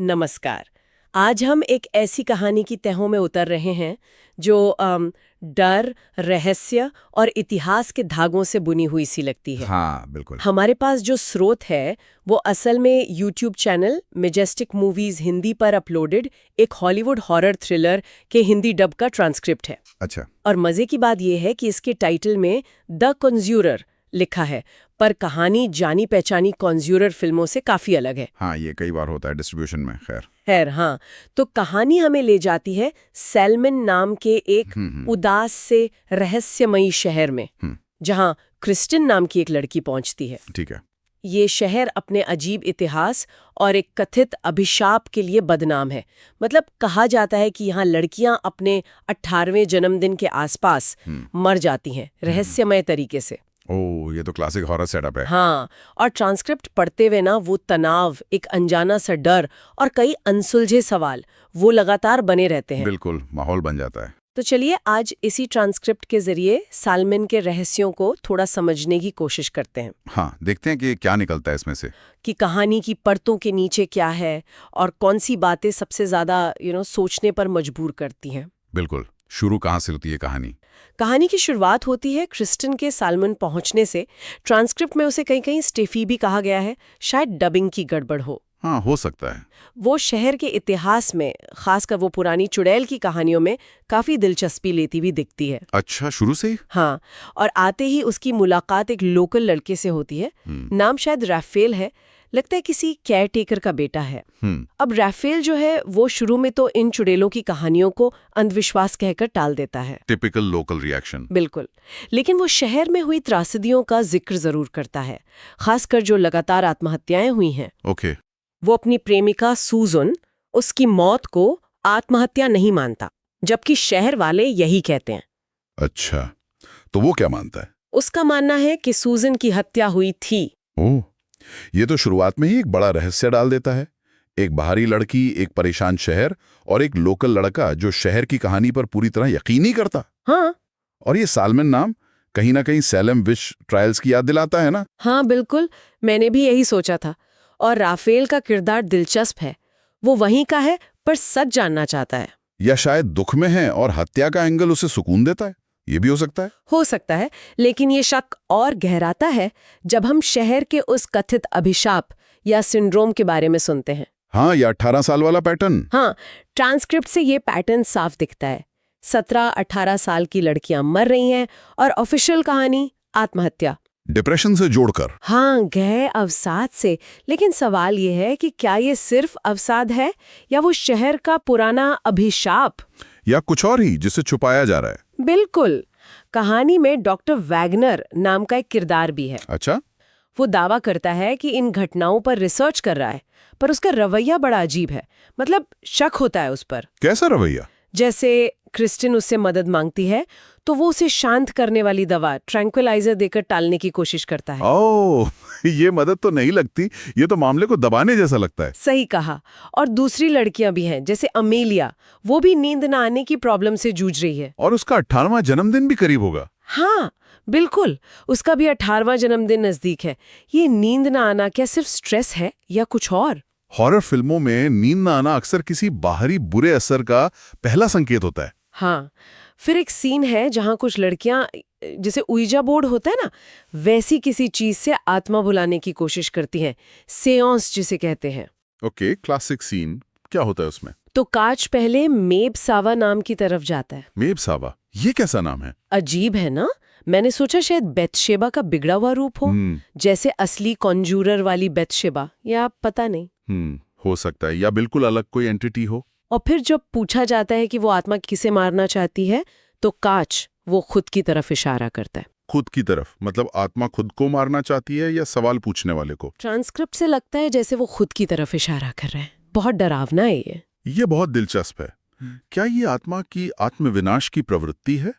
नमस्कार। आज हम एक ऐसी कहानी की तहों में उतर रहे हैं जो डर, रहस्य और इतिहास के धागों से बुनी हुई सी लगती है। हाँ, बिल्कुल। हमारे पास जो स्रोत है वो असल में YouTube channel majestic movies Hindi पर अपलोडेड एक हॉलीवुड हॉरर थ्रिलर के हिंदी डब का ट्रांसक्रिप्ट है। अच्छा। और मजे की बात यह है कि इसके टाइटल में द कॉन्ज्यूरर लिखा है, पर कहानी जानी पहचानी कॉन्ज्यूरर फिल्मों से काफी अलग है। हाँ, ये कई बार होता है डिस्ट्रीब्यूशन में। खैर हाँ, तो कहानी हमें ले जाती है सैलमन नाम के एक उदास से रहस्यमयी शहर में, जहाँ क्रिस्टिन नाम की एक लड़की पहुंचती है। ठीक है। ये शहर अपने अजीब इतिहास और एक कथित अभिशाप के लिए बदनाम है। मतलब कहा जाता है कि यहाँ लड़कियां अपने 18वें जन्मदिन के आसपास मर जाती हैं रहस्यमय तरीके से। ओह, ये तो क्लासिक हॉरर सेटअप है। हाँ, और ट्रांसक्रिप्ट पढ़ते हुए ना वो तनाव, एक अनजाना सा डर और कई अनसुलझे सवाल वो लगातार बने रहते हैं। बिल्कुल, माहौल बन जाता है। तो चलिए आज इसी ट्रांसक्रिप्ट के जरिए सालमन के रहस्यों को थोड़ा समझने की कोशिश करते हैं। हाँ, देखते हैं कि क्या निकलता है इसमें से। कि कहानी की परतों के नीचे क्या है और कौन सी बातें सबसे ज्यादा सोचने पर मजबूर करती हैं। बिल्कुल। शुरू कहाँ से होती है कहानी? कहानी की शुरुआत होती है क्रिस्टिन के सालमन पहुंचने से। ट्रांसक्रिप्ट में उसे कहीं कहीं स्टेफी भी कहा गया है, शायद डबिंग की गड़बड़ हो। हाँ, हो सकता है। वो शहर के इतिहास में, खासकर वो पुरानी चुड़ैल की कहानियों में काफी दिलचस्पी लेती हुई दिखती है। अच्छा, शुरू से ही? हाँ, और आते ही उसकी मुलाकात एक लोकल लड़के से होती है। नाम शायद राफेल है, लगता है किसी केयरटेकर का बेटा है। अब राफेल जो है वो शुरू में तो इन चुड़ैलों की कहानियों को अंधविश्वास कहकर टाल देता है। Typical local reaction. बिल्कुल, लेकिन वो शहर में हुई त्रासदियों का जिक्र जरूर करता है, खासकर जो लगातार आत्महत्याएं हुई हैं। ओके। वो अपनी प्रेमिका सूजन, उसकी मौत को आत्महत्या नहीं मानता, जबकि शहर वाले यही कहते हैं। अच्छा, तो वो क्या मानता है? उसका मानना है कि सूजन की हत्या हुई थी। ओह, ये तो शुरुआत में ही एक बड़ा रहस्य डाल देता है। एक बाहरी लड़की, एक परेशान शहर और एक लोकल लड़का जो शहर की कहानी पर पूरी तरह यकीन नहीं करता। हाँ, और ये सालमन नाम कहीं ना कहीं सैलम विच ट्रायल्स की याद दिलाता है ना? हाँ बिल्कुल, मैंने भी यही सोचा था। और राफेल का किरदार दिलचस्प है। वो वहीं का है पर सच जानना चाहता है। या शायद दुख में है और हत्या का एंगल उसे सुकून देता है। ये भी हो सकता है। हो सकता है, लेकिन ये शक और गहराता है जब हम शहर के उस कथित अभिशाप या सिंड्रोम के बारे में सुनते हैं। हाँ, या 18 साल वाला पैटर्न। हाँ, ट्रांसक्रिप्ट से ये पैटर्न साफ दिखता है। 17-18 साल की लड़कियां मर रही हैं और ऑफिशियल कहानी आत्महत्या, डिप्रेशन से जोड़कर। हाँ, गहरे अवसाद से। लेकिन सवाल ये है कि क्या ये सिर्फ अवसाद है या वो शहर का पुराना अभिशाप, या कुछ और ही जिसे छुपाया जा रहा है? बिल्कुल। कहानी में डॉक्टर वैगनर नाम का एक किरदार भी है। अच्छा। वो दावा करता है कि इन घटनाओं पर रिसर्च कर रहा है, पर उसका रवैया बड़ा अजीब है। मतलब शक होता है उस पर। कैसा रवैया? जैसे क्रिस्टिन उससे मदद मांगती है तो वो उसे शांत करने वाली दवा ट्रैंक्विलाइजर देकर टालने की कोशिश करता है। ओह, ये मदद तो नहीं लगती, ये तो मामले को दबाने जैसा लगता है। सही कहा। और दूसरी लड़कियां भी हैं, जैसे अमेलिया, वो भी नींद न आने की प्रॉब्लम से जूझ रही है। और उसका 18वां जन्मदिन भी करीब होगा। हाँ बिल्कुल, उसका भी 18वां जन्मदिन नजदीक है। ये नींद न आना क्या सिर्फ स्ट्रेस है या कुछ और? हॉरर फिल्मों में नींद न आना अक्सर किसी बाहरी बुरे असर का पहला संकेत होता है। हाँ, फिर एक सीन है जहां कुछ लड़कियां, जैसे उइजा बोर्ड होता है ना, वैसी किसी चीज से आत्मा बुलाने की कोशिश करती हैं, सेंस जिसे कहते हैं। Okay, classic scene. क्या होता है उसमें? तो काच पहले मेब सावा नाम की तरफ जाता है। मेब सावा, ये कैसा नाम है? अजीब है ना? मैंने सोचा शायद बेतशेबा का बिगड़ा हुआ रूप हो, जैसे असली कॉन्जूरर वाली बेतशेबा, या पता नहीं। हो सकता है, या बिल्कुल अलग कोई एंटिटी हो। और फिर जब पूछा जाता है कि वो आत्मा किसे मारना चाहती है, तो काच वो खुद की तरफ इशारा करता है। खुद की तरफ मतलब आत्मा खुद को मारना चाहती है या सवाल पूछने वाले को? ट्रांसक्रिप्ट से लगता है जैसे वो खुद की तरफ इशारा कर रहे हैं। बहुत डरावना है ये। ये बहुत दिलचस्प है। क्या ये आत्मा की आत्मविनाश की प्रवृत्ति है,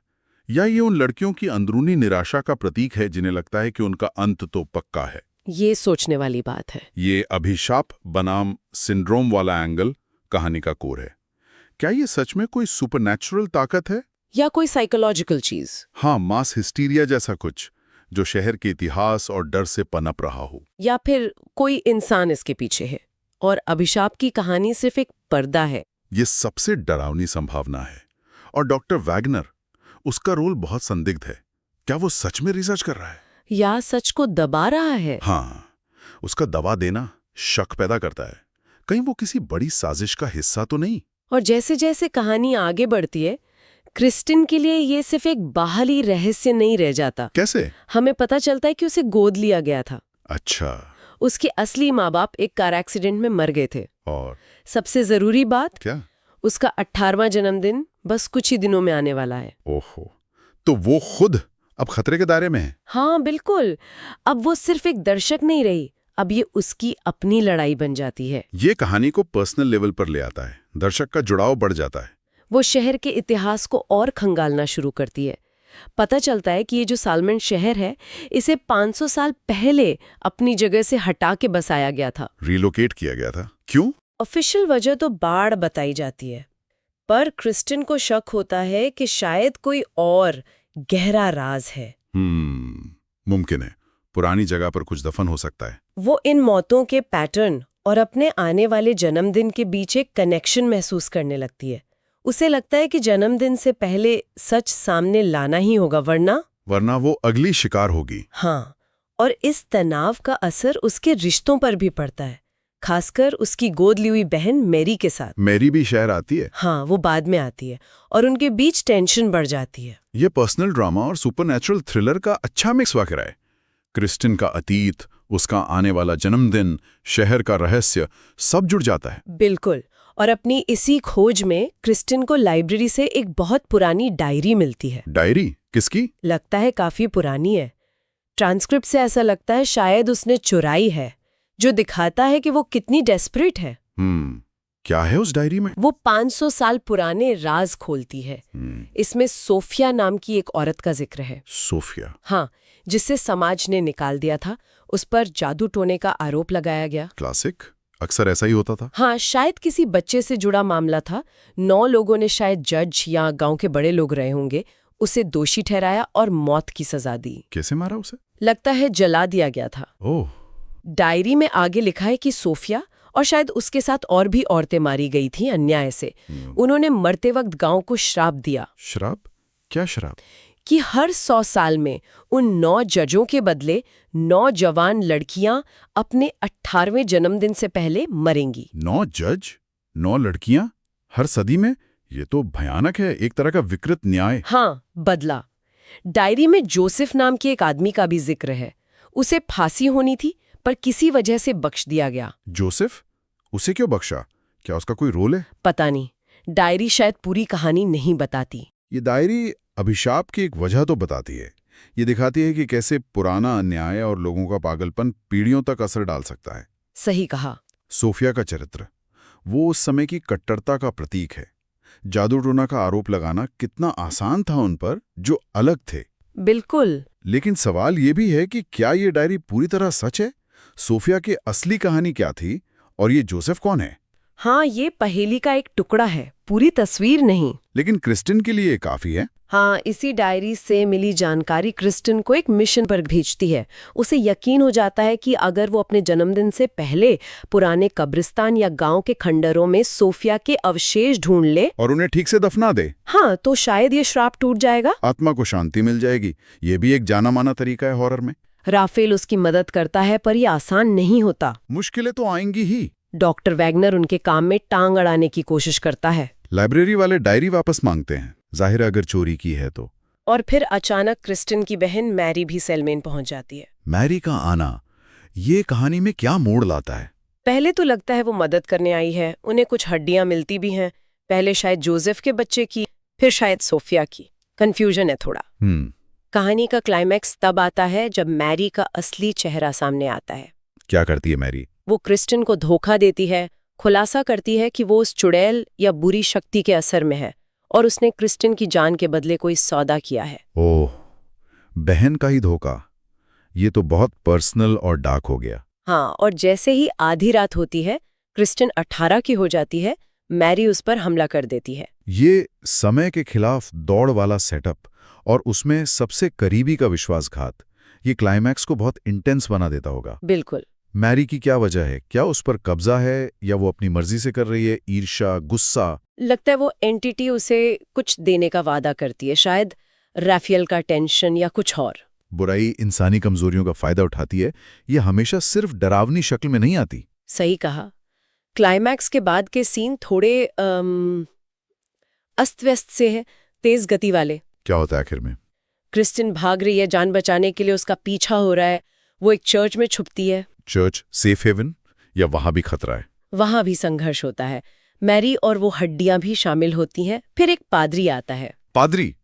या ये उन लड़कियों की अंदरूनी निराशा का प्रतीक है जिन्हें लगता है कि उनका अंत तो पक्का है? ये सोचने वाली बात है। ये अभिशाप बनाम सिंड्रोम वाला एंगल कहानी का कोर है। क्या ये सच में कोई सुपरनैचुरल ताकत है या कोई साइकोलॉजिकल चीज? हाँ, मास हिस्टीरिया जैसा कुछ जो शहर के इतिहास और डर से पनप रहा हो। या फिर कोई इंसान इसके पीछे है और अभिशाप की कहानी सिर्फ एक पर्दा है। ये सबसे डरावनी संभावना है। और डॉक्टर वैगनर, उसका रोल बहुत संदिग्ध है। क्या वो सच में रिसर्च कर रहा है या सच को दबा रहा है? हाँ, उसका दबा देना शक पैदा करता है। कहीं वो किसी बड़ी साजिश का हिस्सा तो नहीं? और जैसे जैसे कहानी आगे बढ़ती है, क्रिस्टिन के लिए ये सिर्फ एक बाहरी रहस्य नहीं रह जाता। कैसे? हमें पता चलता है कि उसे गोद लिया गया था। अच्छा। उसके असली माँ बाप एक कार एक्सीडेंट में मर गए थे। और सबसे जरूरी बात, क्या? उसका 18वां जन्मदिन बस कुछ ही दिनों में आने वाला है। ओहो, तो वो खुद अब खतरे के दायरे में है। हाँ बिल्कुल। अब वो सिर्फ एक दर्शक नहीं रही, अब ये उसकी अपनी लड़ाई बन जाती है। ये कहानी को पर्सनल लेवल पर ले आता है। दर्शक का जुड़ाव बढ़ जाता है। वो शहर के इतिहास को और खंगालना शुरू करती है। पता चलता है कि ये जो सालमेंट शहर है, इसे 500 साल पहले अपनी जगह से हटा के बसाया गया था। रिलोकेट किया गया था। क्यों? ऑफिशियल वजह तो बाढ़ बताई जाती है, पर क्रिस्टिन को शक होता है कि शायद कोई और गहरा राज है। मुमकिन है पुरानी जगह पर कुछ दफन हो सकता है। वो इन मौतों के पैटर्न और अपने आने वाले जन्मदिन के बीच एक कनेक्शन महसूस करने लगती है। उसे लगता है कि जन्मदिन से पहले सच सामने लाना ही होगा, वरना वो अगली शिकार होगी। हाँ, और इस तनाव का असर उसके रिश्तों पर भी पड़ता है, खासकर उसकी गोद ली हुई बहन मैरी के साथ। मैरी भी शहर आती है? हाँ, वो बाद में आती है और उनके बीच टेंशन बढ़ जाती है। ये पर्सनल ड्रामा और सुपरनैचुरल थ्रिलर का अच्छा मिक्स वाक़ है। क्रिस्टिन का अतीत, उसका आने वाला जन्मदिन, शहर का रहस्य, सब जुड़ जाता है। बिल्कुल। और अपनी इसी खोज में क्रिस्टिन को लाइब्रेरी से एक बहुत पुरानी डायरी मिलती है। डायरी? किसकी? लगता है काफी पुरानी है। ट्रांसक्रिप्ट से ऐसा लगता है शायद उसने चुराई है, जो दिखाता है कि वो कितनी डेस्परेट है। क्या है उस डायरी में? वो 500 साल पुराने राज खोलती है। इसमें सोफिया नाम की एक औरत का जिक्र है। सोफिया? हाँ, जिसे समाज ने निकाल दिया था। उस पर जादू टोने का आरोप लगाया गया। क्लासिक, अक्सर ऐसा ही होता था। हाँ, शायद किसी बच्चे से जुड़ा मामला था। 9 लोगों ने, शायद जज या गांव के बड़े लोग रहे होंगे, उसे दोषी ठहराया और मौत की सजा दी। कैसे मारा उसे? लगता है जला दिया गया था। ओह। डायरी में आगे लिखा है कि सोफिया और शायद उसके साथ और भी औरतें मारी गई थीं अन्याय से। उन्होंने मरते वक्त गांव को श्राप दिया। श्राप? क्या श्राप? कि हर 100 साल में उन 9 जजों के बदले 9 जवान लड़कियां अपने 18वें जन्मदिन से पहले मरेंगी। 9 जज? 9 लड़कियां? हर सदी में? ये तो भयानक है, एक तरह का विकृत न्याय। हाँ, बदला। डायरी में जोसेफ नाम के एक आदमी का भी जिक्र है। उसे फांसी होनी थी, पर किसी वजह से बख्श दिया गया। जोसेफ? उसे क्यों बख्शा? क्या उसका कोई रोल है? पता नहीं, डायरी शायद पूरी कहानी नहीं बताती। ये डायरी अभिशाप की एक वजह तो बताती है। ये दिखाती है कि कैसे पुराना अन्याय और लोगों का पागलपन पीढ़ियों तक असर डाल सकता है। सही कहा। सोफिया का चरित्र, वो उस समय की कट्टरता का प्रतीक है। जादू टोना का आरोप लगाना कितना आसान था उन पर, जो अलग थे। बिल्कुल। लेकिन सवाल ये भी है कि क्या ये डायरी पूरी तरह सच है? सोफिया की असली कहानी क्या थी और ये जोसेफ कौन है? हाँ, ये पहेली का एक टुकड़ा है, पूरी तस्वीर नहीं। लेकिन क्रिस्टिन के लिए काफी है। हाँ, इसी डायरी से मिली जानकारी क्रिस्टिन को एक मिशन पर भेजती है। उसे यकीन हो जाता है कि अगर वो अपने जन्मदिन से पहले पुराने कब्रिस्तान या गांव के खंडरों में सोफिया के अवशेष ढूंढ ले और उन्हें ठीक से दफना दे, हाँ, तो शायद ये श्राप टूट जाएगा, आत्मा को शांति मिल जाएगी। ये भी एक जाना माना तरीका है हॉरर में। राफेल उसकी मदद करता है, पर यह आसान नहीं होता। मुश्किलें तो आएंगी ही। डॉक्टर वैगनर उनके काम में टांग अड़ाने की कोशिश करता है। लाइब्रेरी वाले डायरी वापस मांगते हैं, जाहिर अगर चोरी की है तो। और फिर अचानक क्रिस्टिन की बहन मैरी भी सेलमेन पहुंच जाती है। मैरी का आना ये कहानी में क्या मोड़ लाता है? पहले तो लगता है वो मदद करने आई है, उन्हें कुछ हड्डियां मिलती भी हैं। पहले शायद जोसेफ के बच्चे की, फिर शायद सोफिया की। कंफ्यूजन है थोड़ा। कहानी का क्लाइमैक्स तब आता है जब मैरी का असली चेहरा सामने आता है। क्या करती है मैरी? वो क्रिस्टिन को धोखा देती है, खुलासा करती है कि वो उस चुड़ैल या बुरी शक्ति के असर में है और उसने क्रिस्टिन की जान के बदले कोई सौदा किया है। ओह, बहन का ही धोखा। ये तो बहुत पर्सनल और डार्क हो गया। हाँ, और जैसे ही आधी रात होती है, क्रिस्टिन 18 की हो जाती है, मैरी उस पर हमला कर देती है। ये समय के खिलाफ दौड़ वाला सेटअप और उसमें सबसे करीबी का विश्वासघात, ये क्लाइमैक्स को बहुत इंटेंस बना देता होगा। बिल्कुल। मैरी की क्या वजह है? क्या उस पर कब्जा है या वो अपनी मर्जी से कर रही है? ईर्ष्या, गुस्सा? लगता है वो एंटिटी उसे कुछ देने का वादा करती है, शायद राफेल का टेंशन या कुछ और। बुराई इंसानी कमजोरियों का फायदा उठाती है, ये हमेशा सिर्फ डरावनी शक्ल में नहीं आती। सही कहा। क्लाइमैक्स के बाद के सीन थोड़े अस्त व्यस्त से हैं, तेज गति वाले। क्या होता है आखिर में? क्रिस्टिन भाग रही है जान बचाने के लिए, उसका पीछा हो रहा है। वो एक चर्च में छुपती है। चर्च सेफ हेवन या वहां भी खतरा है? वहां भी संघर्ष होता है। मैरी और वो हड्डियां भी शामिल होती हैं। फिर एक पादरी आता है। पादरी?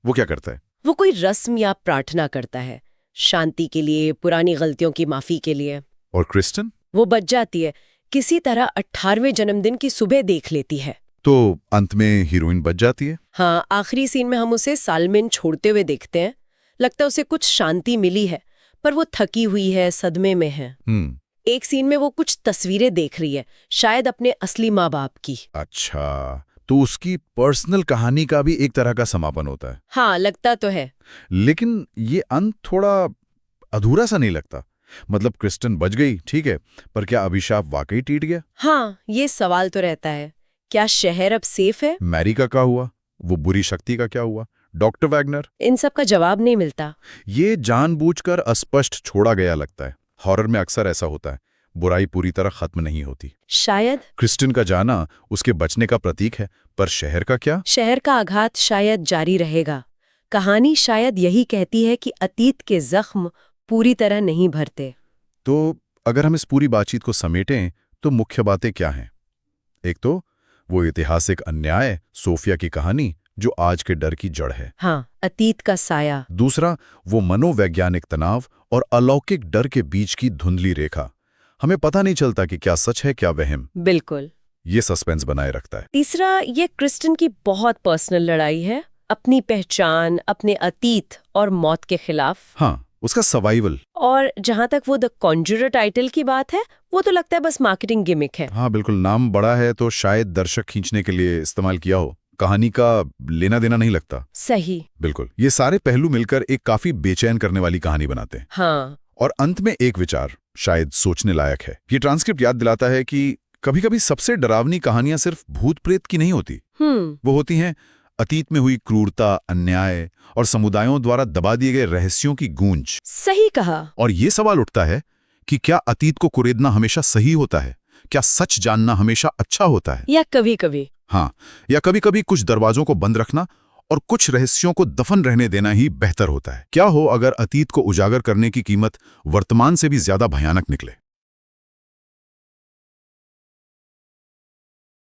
वो क्या करता है? वो कोई रस्म या प्रार्थना करता है, शांति के लिए, पुरानी गलतियों की माफी के लिए। और क्रिस्टिन? वो बच जाती है, किसी तरह 18वें जन्मदिन की सुबह देख लेती है। तो अंत में हीरोइन बच जाती है? हाँ, आखिरी सीन में हम उसे सालमेन छोड़ते हुए देखते हैं। लगता है उसे कुछ शांति मिली है, पर वो थकी हुई है, सदमे में है। एक सीन में वो कुछ तस्वीरें देख रही है, शायद अपने असली माँ बाप की। अच्छा, तो उसकी पर्सनल कहानी का भी एक तरह का समापन होता है। हाँ, लगता तो है। लेकिन ये अंत थोड़ा अधूरा सा नहीं लगता? मतलब क्रिस्टिन बच गई, ठीक है, पर क्या अभिशाप वाकई टूट गया? हाँ, ये सवाल तो रहता है। क्या शहर अब सेफ है? मैरी का क्या हुआ? वो बुरी शक्ति का क्या हुआ? Doctor Wagner? इन सब का जवाब नहीं मिलता। ये जानबूझकर अस्पष्ट छोड़ा गया लगता है। हॉरर में अक्सर ऐसा होता है, बुराई पूरी तरह खत्म नहीं होती। शायद क्रिस्टिन का जाना उसके बचने का प्रतीक है, पर शहर का क्या? शहर का आघात शायद जारी रहेगा। कहानी शायद यही कहती है कि अतीत के जख्म पूरी तरह नहीं भरते। तो अगर हम इस पूरी बातचीत को समेटें तो मुख्य बातें क्या हैं? एक तो वो ऐतिहासिक अन्याय, सोफिया की कहानी, जो आज के डर की जड़ है। हाँ, अतीत का साया। दूसरा, वो मनोवैज्ञानिक तनाव और अलौकिक डर के बीच की धुंधली रेखा। हमें पता नहीं चलता कि क्या सच है, क्या वहम। बिल्कुल। ये सस्पेंस बनाए रखता है। तीसरा, ये क्रिस्टिन की बहुत पर्सनल लड़ाई है, अपनी पहचान, अपने अतीत और मौत के खिलाफ। हाँ, उसका सर्वाइवल। और जहां तक वो द कॉन्जरर टाइटल की बात है, वो तो लगता है बस मार्केटिंग गिमिक है। हाँ बिल्कुल, नाम बड़ा है तो शायद दर्शक खींचने के लिए इस्तेमाल किया हो, कहानी का लेना देना नहीं लगता। सही। बिल्कुल, ये सारे पहलू मिलकर एक काफी बेचैन करने वाली कहानी बनाते हैं। हाँ। और अंत में एक विचार शायद सोचने लायक है। ये ट्रांसक्रिप्ट याद दिलाता है कि कभी कभी सबसे डरावनी कहानियां सिर्फ भूत प्रेत की नहीं होती। वो होती हैं अतीत में हुई क्रूरता, अन्याय और समुदायों द्वारा दबा दिए गए रहस्यों की गूंज। सही कहा। और ये सवाल उठता है कि क्या अतीत को कुरेदना हमेशा सही होता है? क्या सच जानना हमेशा अच्छा होता है? या कभी कभी। हाँ, या कभी कभी कुछ दरवाजों को बंद रखना और कुछ रहस्यों को दफन रहने देना ही बेहतर होता है। क्या हो अगर अतीत को उजागर करने की कीमत वर्तमान से भी ज्यादा भयानक निकले?